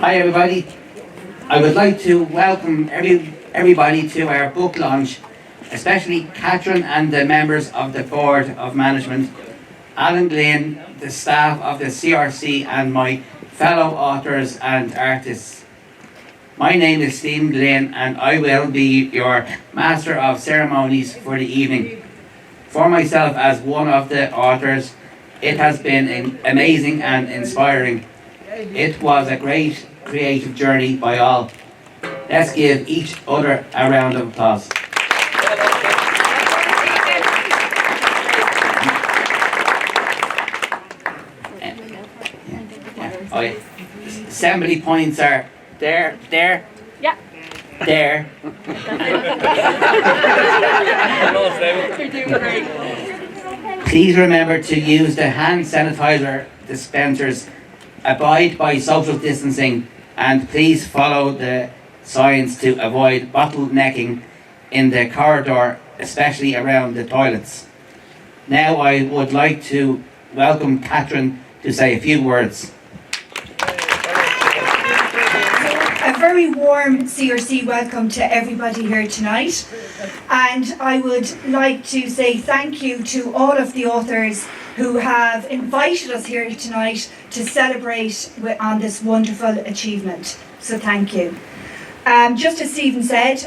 Hi everybody. I would like to welcome everybody to our book launch, especially Katrin and the members of the Board of Management, Alan Glynn, the staff of the CRC and my fellow authors and artists. My name is Teenlynn and I will be your Master of Ceremonies for the evening. For myself as one of the authors, it has been amazing and inspiring. It was a great creative journey by all. Let's give each other a round of applause. Okay. Assembly points are there. Yeah. There. You're doing great. Please remember to use the hand sanitizer dispensers, abide by social distancing, and please follow the signs to avoid bottlenecking in the corridor, especially around the toilets. Now I would like to welcome Katrin to say a few words. A very warm CRC welcome to everybody here tonight, and I would like to say thank you to all of the authors who have invited us here tonight to celebrate on this wonderful achievement. So thank you. Just as Stephen said,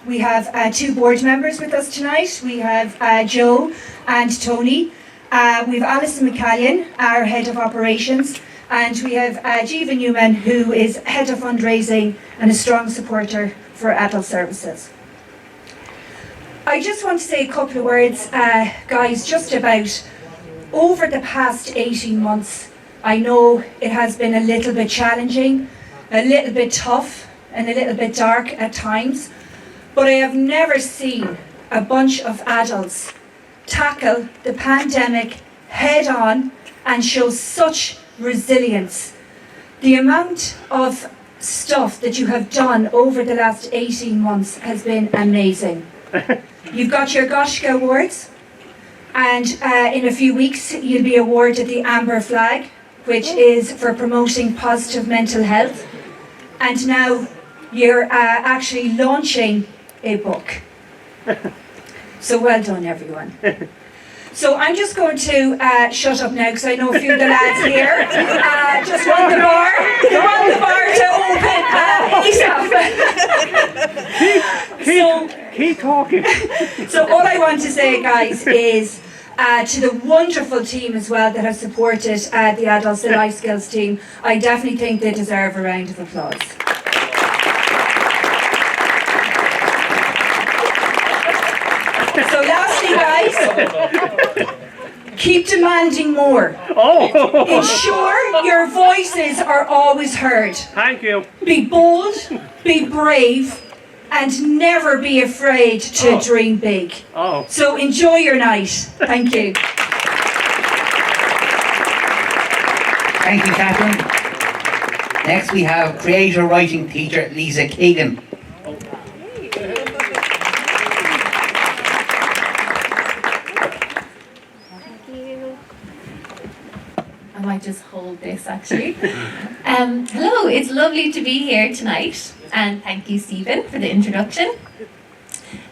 we have two board members with us tonight. We have Joe and Tony. We have Alison McCallion, our head of operations, and we have Jeeva Newman, who is head of fundraising and a strong supporter for adult services. I just want to say a couple of words, guys, just about over the past 18 months. I know it has been a little bit challenging, a little bit tough, and a little bit dark at times, but I have never seen a bunch of adults tackle the pandemic head on and show such resilience. The amount of stuff that you have done over the last 18 months has been amazing. You've got your Goshka Awards, and in a few weeks you'll be awarded the Amber Flag, which is for promoting positive mental health. And now you're actually launching a book. So well done, everyone. So I'm just going to shut up now because I know a few of the lads here just want the bar to open ASAP. Keep talking. So all I want to say, guys, is to the wonderful team as well that have supported the adults, the life skills team. I definitely think they deserve a round of applause. So lastly, guys, keep demanding more. Ensure your voices are always heard. Thank you. Be bold, be brave, and never be afraid to dream big. So enjoy your night. Thank you. Thank you, Katrin. Next we have creator writing teacher Lisa Keegan. I might just hold this actually. Hello, it's lovely to be here tonight, and thank you, Stephen, for the introduction.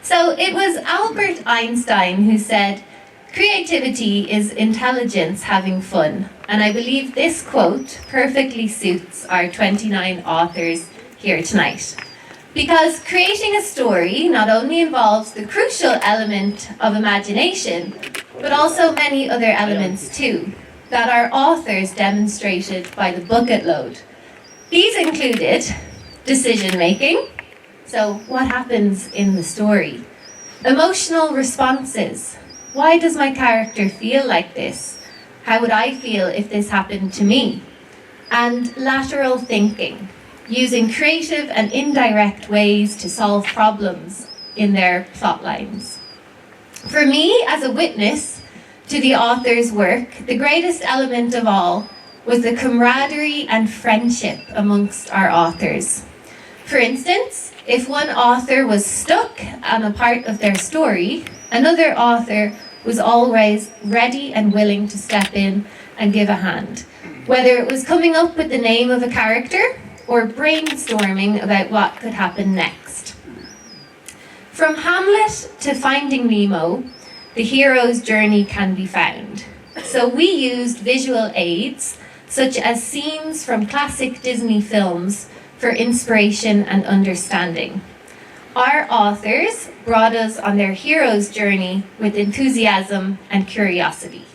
So it was Albert Einstein who said, "Creativity is intelligence having fun," and I believe this quote perfectly suits our 29 authors here tonight. Because creating a story not only involves the crucial element of imagination, but also many other elements too, that our authors demonstrated by the bucket load. These included decision making, so what happens in the story? Emotional responses, why does my character feel like this? How would I feel if this happened to me? And lateral thinking, using creative and indirect ways to solve problems in their plot lines. For me, as a witness to the author's work, the greatest element of all was the camaraderie and friendship amongst our authors. For instance, if one author was stuck on a part of their story, another author was always ready and willing to step in and give a hand. Whether it was coming up with the name of a character, or brainstorming about what could happen next. From Hamlet to Finding Nemo, the hero's journey can be found. So we used visual aids, such as scenes from classic Disney films, for inspiration and understanding. Our authors brought us on their hero's journey with enthusiasm and curiosity.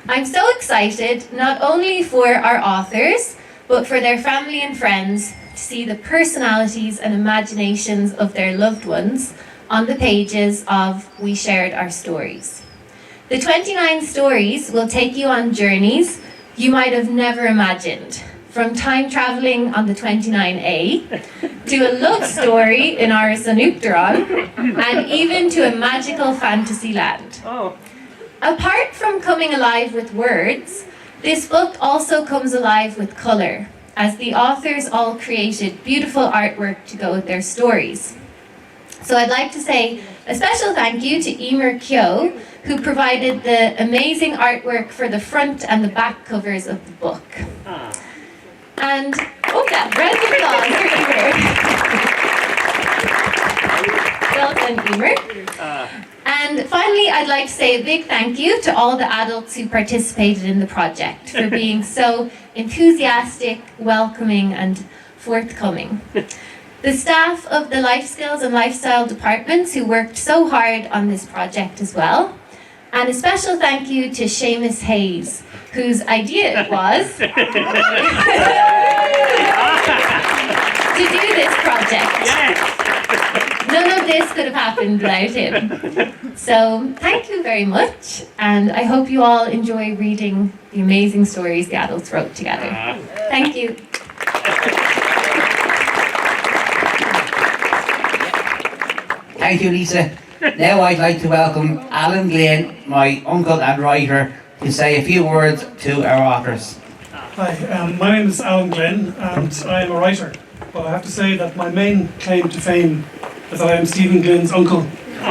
I'm so excited not only for our authors, but for their family and friends to see the personalities and imaginations of their loved ones on the pages of We Shared Our Stories. The 29 stories will take you on journeys you might have never imagined, from time traveling on the 29A, to a love story in Aris and Uachtaráin, and even to a magical fantasy land. Oh. Apart from coming alive with words, this book also comes alive with colour, as the authors all created beautiful artwork to go with their stories. So I'd like to say a special thank you to Emer Kyo, who provided the amazing artwork for the front and the back covers of the book. And, yeah, round of applause for Emer. Well done, Emer. And finally, I'd like to say a big thank you to all the adults who participated in the project for being so enthusiastic, welcoming, and forthcoming. The staff of the Life Skills and Lifestyle departments who worked so hard on this project as well. And a special thank you to Seamus Hayes, whose idea it was to do this project. None of this could have happened without him. So thank you very much, and I hope you all enjoy reading the amazing stories the adults wrote together. Thank you. Thank you, Lisa. Now I'd like to welcome Alan Glynn, my uncle and writer, to say a few words to our authors. Hi, my name is Alan Glynn and I am a writer, but I have to say that my main claim to fame is that I am Stephen Glynn's uncle. So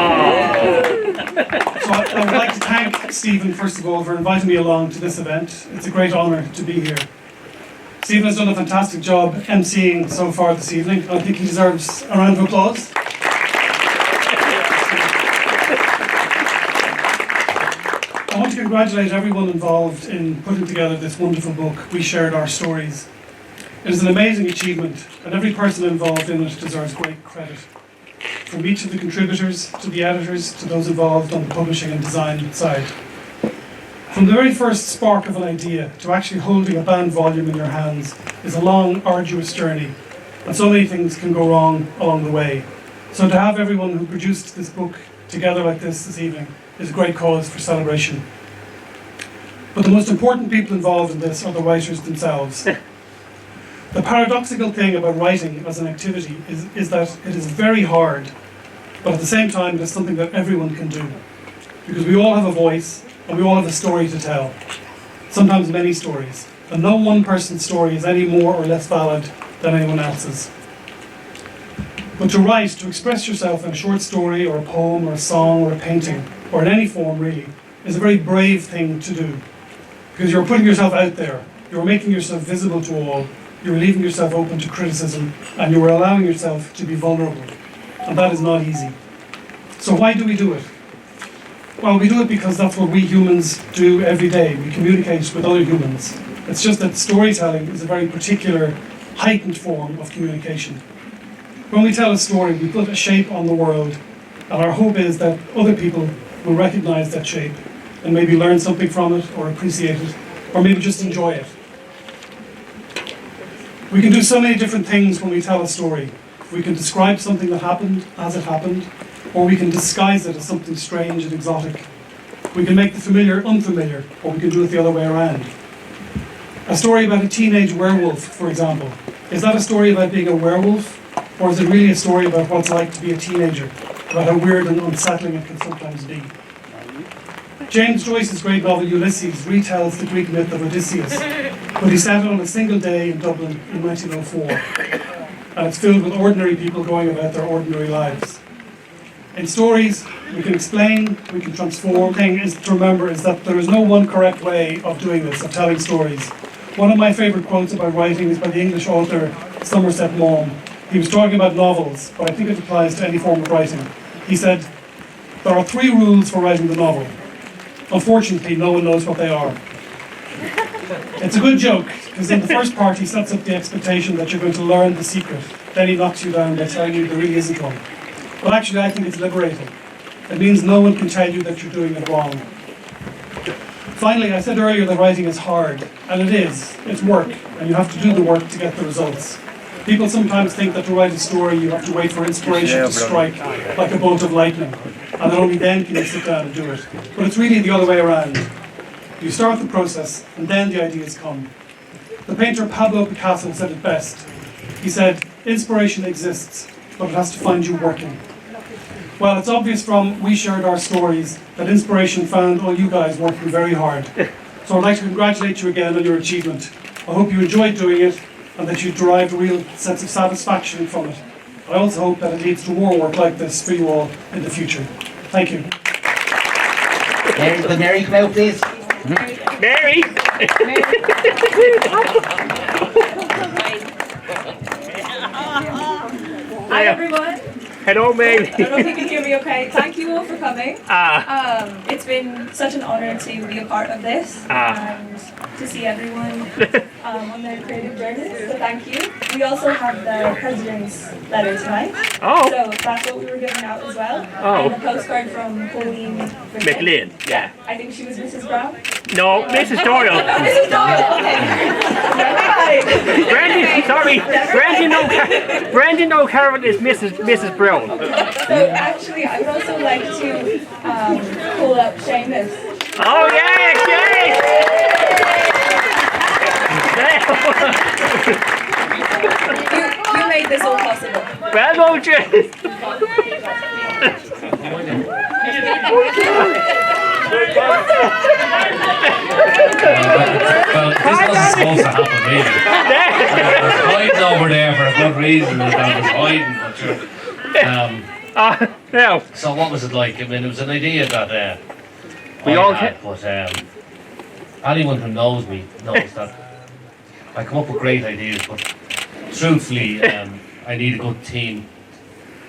I would like to thank Stephen, first of all, for inviting me along to this event. It's a great honour to be here. Stephen has done a fantastic job emceeing so far this evening. I think he deserves a round of applause. I want to congratulate everyone involved in putting together this wonderful book, We Shared Our Stories. It is an amazing achievement, and every person involved in it deserves great credit. From each of the contributors, to the editors, to those involved on the publishing and design side. From the very first spark of an idea to actually holding a bound volume in your hands is a long, arduous journey, and so many things can go wrong along the way. So to have everyone who produced this book together like this evening is a great cause for celebration. But the most important people involved in this are the writers themselves. The paradoxical thing about writing as an activity is that it is very hard, but at the same time it is something that everyone can do. Because we all have a voice, and we all have a story to tell. Sometimes many stories. And no one person's story is any more or less valid than anyone else's. But to write, to express yourself in a short story, or a poem, or a song, or a painting, or in any form really, is a very brave thing to do. Because you're putting yourself out there, you're making yourself visible to all, you're leaving yourself open to criticism, and you're allowing yourself to be vulnerable. And that is not easy. So why do we do it? Well, we do it because that's what we humans do every day. We communicate with other humans. It's just that storytelling is a very particular, heightened form of communication. When we tell a story, we put a shape on the world, and our hope is that other people will recognize that shape and maybe learn something from it, or appreciate it, or maybe just enjoy it. We can do so many different things when we tell a story. We can describe something that happened as it happened, or we can disguise it as something strange and exotic. We can make the familiar unfamiliar, or we can do it the other way around. A story about a teenage werewolf, for example. Is that a story about being a werewolf? Or is it really a story about what it's like to be a teenager? About how weird and unsettling it can sometimes be? James Joyce's great novel Ulysses retells the Greek myth of Odysseus, but he set it on a single day in Dublin in 1904. And it's filled with ordinary people going about their ordinary lives. In stories, we can explain, we can transform. The thing is to remember is that there is no one correct way of doing this, of telling stories. One of my favourite quotes about writing is by the English author Somerset Maugham. He was talking about novels, but I think it applies to any form of writing. He said, there are 3 rules for writing the novel. Unfortunately, no one knows what they are. It's a good joke, because in the first part he sets up the expectation that you're going to learn the secret. Then he knocks you down by telling you there really isn't one. But actually I think it's liberating. It means no one can tell you that you're doing it wrong. Finally, I said earlier that writing is hard, and it is. It's work, and you have to do the work to get the results. People sometimes think that to write a story you have to wait for inspiration to strike like a bolt of lightning, and only then can you sit down and do it. But it's really the other way around. You start the process, and then the ideas come. The painter Pablo Picasso said it best. He said, inspiration exists, but it has to find you working. Well, it's obvious from We Shared Our Stories that inspiration found all you guys working very hard. So I'd like to congratulate you again on your achievement. I hope you enjoyed doing it and that you derived a real sense of satisfaction from it. I also hope that it leads to more work like this for you all in the future. Thank you. Could Mary come out, please? Mary! Hi everyone. Hello, Mary. I don't know if you can hear me okay. Thank you all for coming. It's been such an honour to be a part of this and to see everyone on their creative journeys, so thank you. We also have the President's letter tonight, so that's what we were giving out as well. And a postcard from Pauline McLean, yeah. I think she was Mrs. Brown. No, Mrs. Doyle. Mrs. Doyle, okay. Brendan O'Carroll is Mrs. Brown. So actually, I would also like to pull up Seamus. Oh yeah, You made this all possible. Bravo, Jay. Well, this wasn't supposed to happen, really. I was hiding over there for a good reason, that I was hiding, but No. so what was it like? I mean, it was an idea that We I all had, but anyone who knows me knows that I come up with great ideas, but truthfully, I need a good team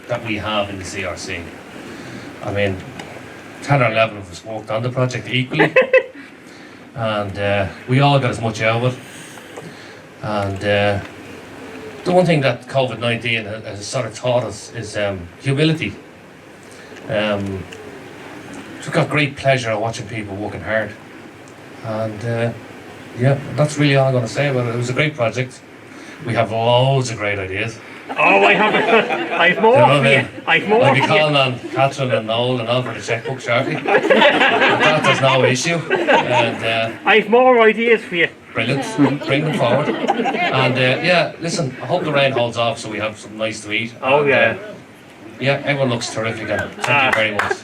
that we have in the CRC. I mean, 10 or 11 of us worked on the project equally, and we all got as much out of it. And the one thing that COVID-19 has sort of taught us is humility. We've got great pleasure in watching people working hard, and yeah, that's really all I'm going to say about it. It was a great project. We have loads of great ideas. Oh, I've more for you. I've more I'll be for calling you. on Katrin and Noel and all for the checkbook shortly. That's no issue. And I've more ideas for you. brilliant. Bring them forward. And yeah, listen, I hope the rain holds off so we have some nice to eat. Oh And, yeah. Yeah, everyone looks terrific and thank you very much.